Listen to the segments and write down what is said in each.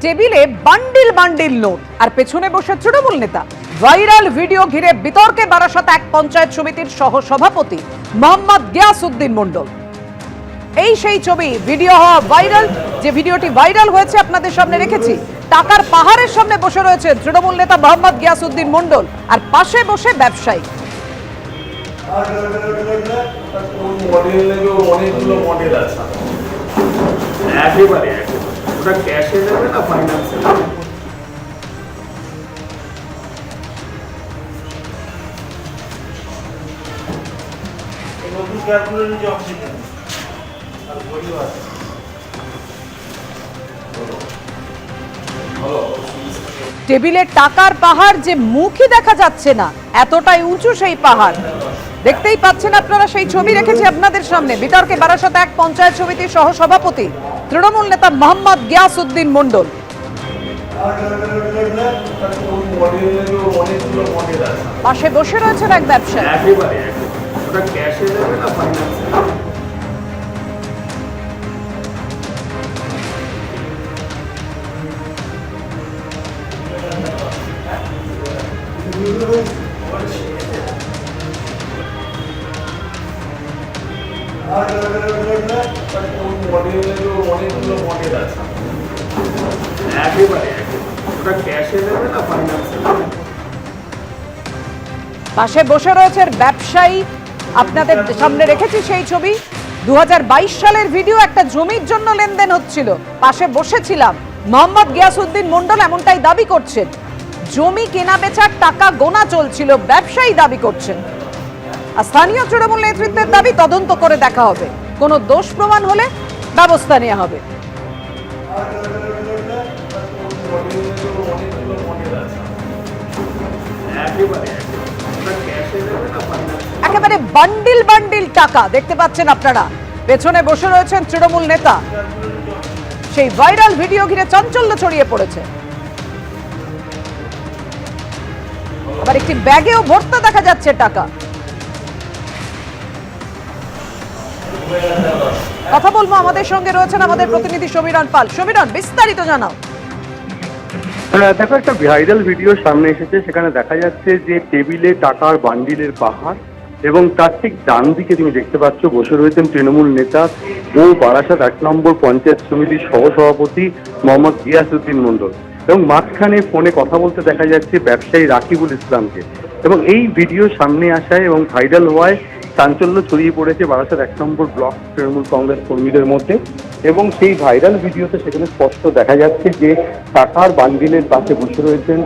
টেবিলে bundle bundle note আর পেছনে বসে তৃণমূল নেতা। ভাইরাল ভিডিও ঘিরে বিতর্কে বারাসাত এক পঞ্চায়েত সমিতির সহ সভাপতি মোহাম্মদ গিয়াসউদ্দিন মণ্ডল। এই সেই ছবি, ভিডিও হওয়া ভাইরাল, যে ভিডিওটি ভাইরাল হয়েছে আপনাদের সামনে রেখেছি। টাকার পাহাড়ের সামনে বসে রয়েছে তৃণমূল নেতা মোহাম্মদ গিয়াসউদ্দিন মণ্ডল আর পাশে বসে ব্যবসায়ী। টেবিলে টাকার পাহাড়, যে মুখই দেখা যাচ্ছে না, এতটাই উঁচু সেই পাহাড়। দেখতেই পাচ্ছেন আপনারা, সেই ছবি রেখেছি আপনাদের সামনে। বিতর্কে বারাসাত এক পঞ্চায়েত সমিতির সহ সভাপতি তৃণমূল নেতা মোহাম্মদ গিয়াসউদ্দিন মণ্ডল। পাশে বসে রয়েছেন এক ব্যবসায়ী। পাশে বসে রয়েছে ব্যবসায়ী, আপনাদের সামনে রেখেছি সেই ছবি। 2022 সালের ভিডিও, একটা জমির জন্য লেনদেন হচ্ছিল, পাশে বসেছিলাম। মোহাম্মদ গিয়াসউদ্দিন মণ্ডল এমনটাই দাবি করছেন। জমি কেনা বেচার টাকা গোনা চলছিল, ব্যবসায়ী দাবি করছেন। আর স্থানীয় তৃণমূল নেতৃত্বের দাবি তদন্ত করে দেখা হবে, কোনো দোষ প্রমাণ হলে ব্যবস্থা নেওয়া হবে। একেবারে বান্ডিল বান্ডিল টাকা দেখতে পাচ্ছেন আপনারা। পেছনে বসে রয়েছেন তৃণমূল নেতা। সেই ভাইরাল ভিডিও ঘিরে চাঞ্চল্য ছড়িয়ে পড়েছে। আবার একটি ব্যাগেও ভর্তি দেখা যাচ্ছে টাকা। কথা বলবো, আমাদের সঙ্গে রয়েছেন আমাদের প্রতিনিধি সমীরণ পাল। সমীরণ, বিস্তারিত জানাও। দেখো, একটা ভাইরাল ভিডিও সামনে এসেছে, সেখানে দেখা যাচ্ছে যে টেবিলে টাকার বান্ডিলের পাহাড় এবং তার ঠিক ডান দিকে তুমি দেখতে পাচ্ছ বসে রয়েছেন তৃণমূল নেতা ও বারাসাত 1 নম্বর পঞ্চায়েত সমিতির সহসভাপতি মোহাম্মদ গিয়াসউদ্দিন মণ্ডল, এবং মাঝখানে ফোনে কথা বলতে দেখা যাচ্ছে ব্যবসায়ী রাকিবুল ইসলামকে। এবং এই ভিডিও সামনে আসায় এবং ভাইরাল হওয়ায় চাঞ্চল্য ছড়িয়ে পড়েছে বারাসাত 1 নম্বর ব্লক তৃণমূল কংগ্রেস কর্মীদের মধ্যে। এবং সেই ভাইরাল ভিডিওতে সেখানে স্পষ্ট দেখা যাচ্ছে যে টাকার বান্ডিলের পাশে বসে রয়েছেন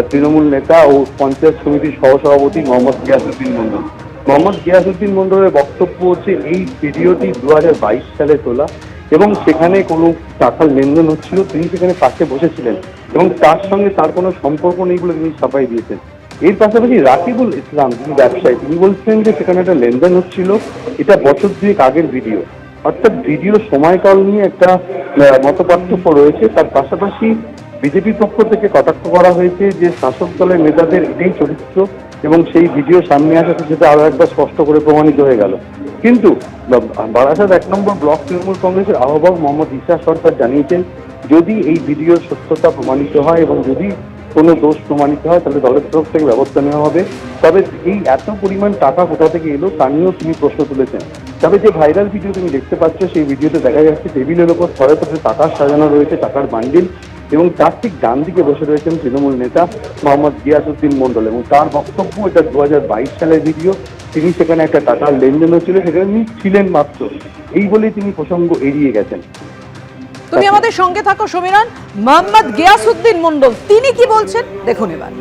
তৃণমূল নেতা ও পঞ্চায়েত সমিতির সহসভাপতি মোহাম্মদ গিয়াসউদ্দিন মণ্ডল। মোহাম্মদ গিয়াসউদ্দিন মণ্ডলের বক্তব্য হচ্ছে, এই ভিডিওটি 2022 সালে তোলা এবং সেখানে কোনো টাকার লেনদেন হচ্ছিল, তিনি সেখানে পাশে বসেছিলেন এবং তার সঙ্গে তার কোনো সম্পর্ক নেই বলে তিনি সাফাই দিয়েছেন। এর পাশাপাশি রাকিবুল ইসলাম, যিনি ব্যবসায়ী, তিনি বলছেন যে সেখানে একটা লেনদেন হচ্ছিল, এটা বছর 2 আগের ভিডিও। অর্থাৎ ভিডিও সময়কাল নিয়ে একটা মতপার্থক্য রয়েছে। তার পাশাপাশি বিজেপির পক্ষ থেকে কটাক্ষ করা হয়েছে যে শাসক দলের নেতাদের এটাই চরিত্র, এবং সেই ভিডিও সামনে আসাতে সেটা আরো একবার স্পষ্ট করে প্রমাণিত হয়ে গেল। কিন্তু বারাসাত 1 নম্বর ব্লক তৃণমূল কংগ্রেসের আহ্বায়ক মোহাম্মদ ঈশা সরকার জানিয়েছেন, যদি এই ভিডিওর সত্যতা প্রমাণিত হয় এবং যদি কোনো দোষ প্রমাণিত হয় তাহলে দলের তরফ থেকে ব্যবস্থা নেওয়া হবে। তবে এই এত পরিমাণ টাকা কোথা থেকে এলো তা নিয়েও তিনি প্রশ্ন তুলেছেন। তবে যে ভাইরাল ভিডিও তুমি দেখতে পাচ্ছ, সেই ভিডিওতে দেখা যাচ্ছে টেবিলের ওপর থরে থরে টাকা সাজানো রয়েছে, টাকার বান্ডিল, এবং তার ঠিক ডান দিকে বসে রয়েছেন তৃণমূল নেতা মোহাম্মদ গিয়াসউদ্দিন মণ্ডল। এবং তার বক্তব্য, এটা 2022 সালের ভিডিও, তিনি সেখানে একটা টাকার লেনদেন হচ্ছিল, সেখানে তিনি ছিলেন মাত্র, এই বলেই তিনি প্রসঙ্গ এড়িয়ে গেছেন। তুমি আমাদের সঙ্গে থাকো সমীরণ। মোহাম্মদ গিয়াসউদ্দিন মণ্ডল তিনি কি বলছেন দেখুন এবার।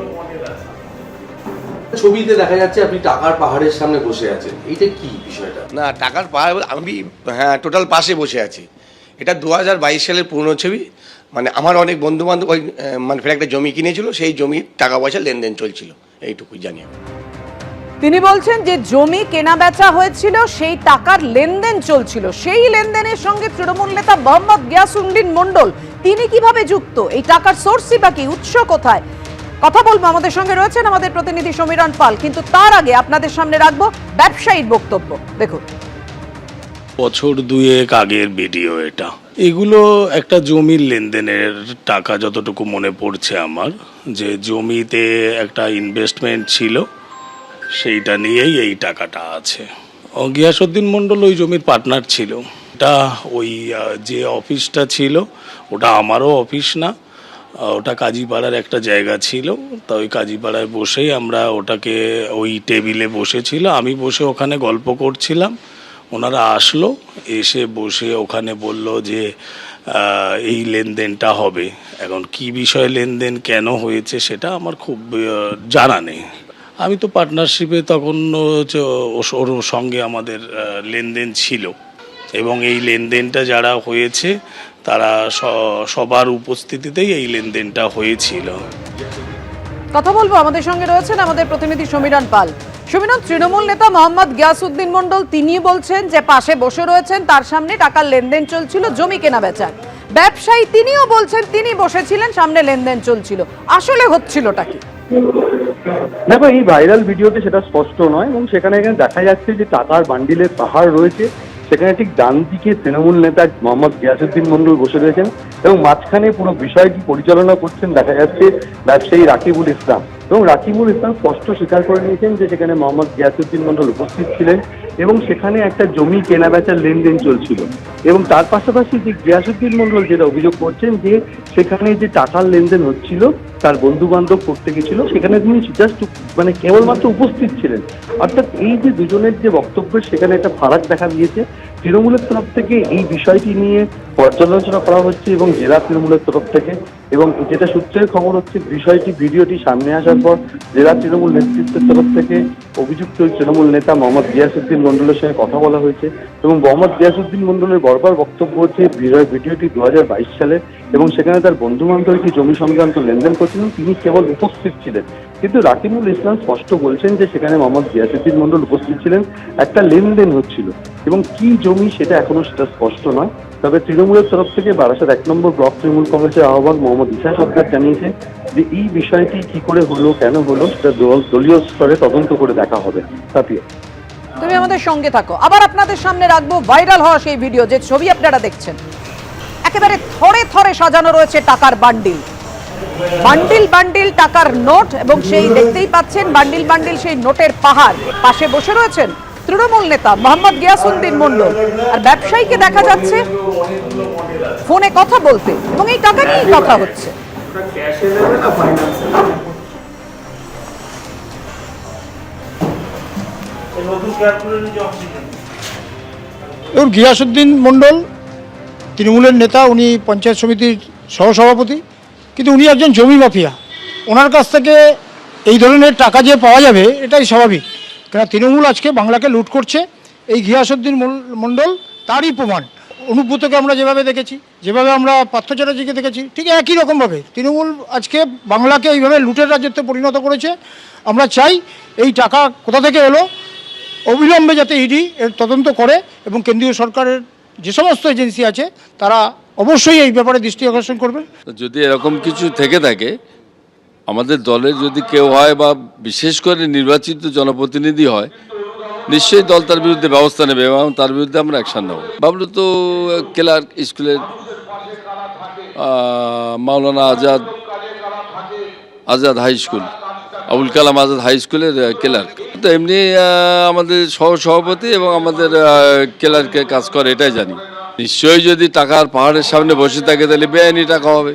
ছবিতে দেখা যাচ্ছে আপনি টাকার পাহাড়ের সামনে বসে আছেন, এইটা কি বিষয়টা? না, টাকার পাহাড় আমি টোটাল পাশে বসে আছি। এটা 2022 সালের পুরনো ছবি। মানে আমার অনেক বন্ধু বান্ধব ওই ফের একটা জমি কিনেছিল, সেই জমির টাকা পয়সা লেনদেন চলছিল, এইটুকুই জানি আমি। তিনি বলছেন যে জমি কেনা বেচা হয়েছিল, সেই টাকার লেনদেন চলছিল, সেই লেনদেনের সঙ্গে তৃণমূল নেতা মোহাম্মদ গিয়াসউদ্দিন মণ্ডল তিনি কিভাবে যুক্ত, এই টাকার সোর্সই বা কি, উৎস কোথায়, কথা বলবো। আমাদের সঙ্গে রয়েছেন আমাদের প্রতিনিধি সমীরণ পাল, কিন্তু তার আগে আপনাদের সামনে রাখবো ব্যবসায়ীর বক্তব্য। দেখুন, বছর 2 আগের ভিডিও এটা। এগুলো একটা জমির লেনদেনের টাকা, যতটুকু মনে পড়ছে আমার, যে জমিতে একটা ইনভেস্টমেন্ট ছিল, সেইটা নিয়েই এই টাকাটা আছে। গিয়াসউদ্দিন মণ্ডল ওই জমির পার্টনার ছিল। এটা ওই যে অফিসটা ছিল ওটা আমারও অফিস না, ওটা কাজীপাড়ার একটা জায়গা ছিল। তা ওই কাজীপাড়ায় বসেই আমরা ওটাকে, ওই টেবিলে বসেছিল, আমি বসে ওখানে গল্প করছিলাম, ওনারা আসলো, এসে বসে ওখানে বলল যে এই লেনদেনটা হবে। এখন কি বিষয়ে লেনদেন, কেন হয়েছে, সেটা আমার খুব জানা নেই। আমি তো পার্টনারশিপে তখন ওর সঙ্গে আমাদের লেনদেন ছিল, এবং এই লেনদেনটা যারা হয়েছে তারা সবার উপস্থিতিতেই এই লেনদেনটা হয়েছিল। কথা বলবো, আমাদের সঙ্গে রয়েছেন আমাদের প্রতিনিধি সমীরণ পাল। সমীরণ, তৃণমূল নেতা মোহাম্মদ গিয়াসউদ্দিন মণ্ডল তিনি বলছেন যে পাশে বসে রয়েছেন, তার সামনে টাকার লেনদেন চলছিল জমি কেনা বেচার। ব্যবসায়ী তিনিও বলছেন তিনি বসেছিলেন, সামনে লেনদেন চলছিল। আসলে হচ্ছিলটা কি? দেখো, এই ভাইরাল ভিডিওতে সেটা স্পষ্ট নয়, এবং সেখানে দেখা যাচ্ছে যে টাকার বান্ডিলের পাহাড় রয়েছে। সেখানে ঠিক ডান দিকে তৃণমূল নেতা মোহাম্মদ গিয়াসউদ্দিন মণ্ডল বসে রয়েছেন, এবং মাঝখানে পুরো বিষয়টি পরিচালনা করছেন দেখা যাচ্ছে ব্যবসায়ী রাকিবুল ইসলাম। এবং রাকিবুল ইসলাম স্পষ্ট স্বীকার করে নিয়েছেন যে সেখানে মোহাম্মদ গিয়াসউদ্দিন মণ্ডল উপস্থিত ছিলেন, এবং সেখানে একটা জমি কেনা বেচার লেনদেন চলছিল। এবং তার পাশাপাশি যে গিয়াসউদ্দিন মণ্ডল যেটা অভিযোগ করছেন যে সেখানে যে টাকার লেনদেন হচ্ছিল তার বন্ধু বান্ধব করতে গেছিল, সেখানে তিনি জাস্ট কেবলমাত্র উপস্থিত ছিলেন। অর্থাৎ এই যে দুজনের যে বক্তব্যের সেখানে একটা ফারাক দেখা দিয়েছে। তৃণমূলের তরফ থেকে এই বিষয়টি নিয়ে পর্যালোচনা করা হচ্ছে, এবং জেলা তৃণমূলের তরফ থেকে, এবং যেটা সূত্রের খবর হচ্ছে ভিডিওটি সামনে আসার পর জেলা তৃণমূল নেতৃত্বের তরফ থেকে অভিযুক্ত তৃণমূল নেতা মোহাম্মদ গিয়াসউদ্দিন মণ্ডলের সঙ্গে কথা বলা হয়েছে। এবং মোহাম্মদ গিয়াসউদ্দিন মণ্ডলের বরাবর বক্তব্য হচ্ছে ভিডিওটি 2022 সালে, এবং সেখানে তার বন্ধু বান্ধব একটি জমি সংক্রান্ত লেনদেন করছিলেন, তিনি কেবল উপস্থিত ছিলেন। কিন্তু রাকিবুল ইসলাম স্পষ্ট বলছেন যে সেখানে মোহাম্মদ গিয়াসউদ্দিন মণ্ডল উপস্থিত ছিলেন, একটা লেনদেন হচ্ছিল, এবং কি জমি সেটা এখনো সেটা স্পষ্ট নয়। তবে তৃণমূলের তরফ থেকে বারাসাত 1 নম্বর ব্লক তৃণমূল কংগ্রেসের আহ্বায়ক মোহাম্মদ ঈশা সরকার জানিয়েছে যে এই বিষয়টি কি করে হলো, কেন হলো, সেটা দলীয় স্তরে তদন্ত করে দেখা হবে। তাপিয়া, তুমি আমাদের সঙ্গে থাকো। আবার আপনাদের সামনে রাখবো ভাইরাল হওয়া সেই ভিডিও, যে ছবি আপনারা দেখছেন। একেবারে থরে থরে সাজানো রয়েছে টাকার বান্ডিল, বান্ডিল বান্ডিল টাকার নোট, এবং সেই দেখতেই পাচ্ছেন বান্ডিল বান্ডিল সেই নোটের পাহাড়। পাশে বসে রয়েছেন তৃণমূল নেতা মোহাম্মদ গিয়াসউদ্দিন মণ্ডল, আর ব্যবসায়ীকে দেখা যাচ্ছে ফোনে কথা বলতে, এবং এই টাকা নিয়েই কথা হচ্ছে। এবং গিয়াসউদ্দিন মণ্ডল তৃণমূলের নেতা, উনি পঞ্চায়েত সমিতির সহসভাপতি, কিন্তু উনি একজন জমি মাফিয়া। ওনার কাছ থেকে এই ধরনের টাকা যে পাওয়া যাবে এটাই স্বাভাবিক, কারণ তৃণমূল আজকে বাংলাকে লুট করছে। এই গিয়াসউদ্দিন মণ্ডল তারই প্রমাণ। অনুব্রতকে আমরা যেভাবে দেখেছি, যেভাবে আমরা পার্থ চ্যাটার্জিকে দেখেছি, ঠিক একই রকমভাবে তৃণমূল আজকে বাংলাকে এইভাবে লুটের রাজ্যত্বে পরিণত করেছে। আমরা চাই এই টাকা কোথা থেকে এলো অবিলম্বে যাতে ইডি এর তদন্ত করে, এবং কেন্দ্রীয় সরকারের যে সমস্ত এজেন্সি আছে তারা অবশ্যই এই ব্যাপারে দৃষ্টি আকর্ষণ করবে। যদি এরকম কিছু থেকে থাকে, আমাদের দলের যদি কেউ হয় বা বিশেষ করে নির্বাচিত জনপ্রতিনিধি হয়, নিশ্চয়ই দল তার বিরুদ্ধে ব্যবস্থা নেবে, এবং তার বিরুদ্ধে আমরা অ্যাকশন নেব। বাবলু তো ক্লার্ক স্কুলের, মাওলানা Azad high school, Abul Kalam Azad high স্কুলের ক্লার্ক। তো এমনি আমাদের সহসভাপতি এবং আমাদের ক্লার্কের কাজ করে, এটাই জানি। নিশ্চয়ই যদি টাকার পাহাড়ের সামনে বসে থাকে তাহলে বেআইনি টাকা হবে,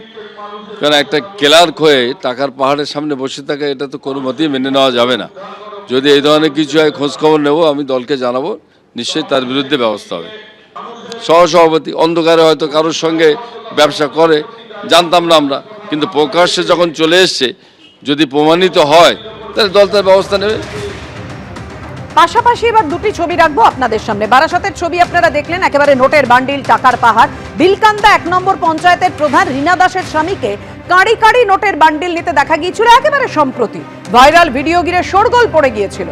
কারণ একটা ক্লার্ক হয়ে টাকার পাহাড়ের সামনে বসে থাকে এটা তো কোনো মতেই মেনে নেওয়া যাবে না। যদি এই ধরনের কিছু হয় খোঁজখবর নেব, আমি দলকে জানাবো, নিশ্চয়ই তার বিরুদ্ধে ব্যবস্থা হবে। সহসভাপতি অন্ধকারে হয়তো কারোর সঙ্গে ব্যবসা করে, জানতাম না আমরা, কিন্তু প্রকাশ্যে যখন চলে এসছে, যদি প্রমাণিত হয় তাহলে দল তার ব্যবস্থা নেবে। পাশাপাশি এবার দুটি ছবি রাখবো আপনাদের সামনে। বারাসাতের ছবি আপনারা দেখলেন, একেবারে নোটের বান্ডিল, টাকার পাহাড়। বিলকান্দা 1 নম্বর পঞ্চায়েতের প্রধান রীনা দাসের স্বামীকে কাঁড়ি কাঁড়ি নোটের বান্ডিল নিতে দেখা গিয়েছিল একেবারে সম্প্রতি। ভাইরাল ভিডিও ঘিরে শোরগোল পড়ে গিয়েছিল।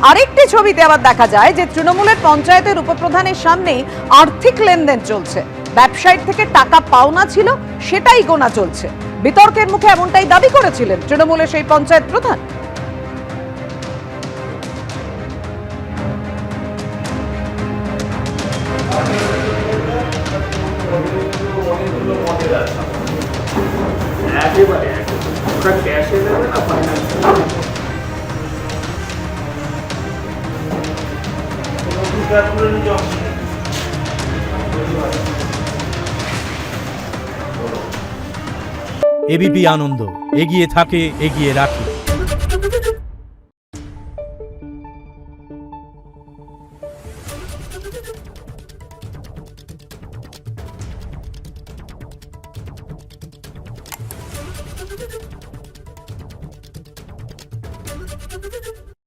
আরেকটি ছবিতে আবার দেখা যায় যে তৃণমূলের পঞ্চায়েতের উপপ্রধানের সামনেই আর্থিক লেনদেন চলছে। ব্যবসায়ীর থেকে টাকা পাওনা ছিল, সেটাই গোনা চলছে। বিতর্কের মুখে এমনটাই দাবি করেছিলেন তৃণমূলের সেই পঞ্চায়েত প্রধান। একেবারে ওরা ক্যাশে দেবে না ফাইন্যান্স এবিপি আনন্দ, এগিয়ে থাকে, এগিয়ে রাখে।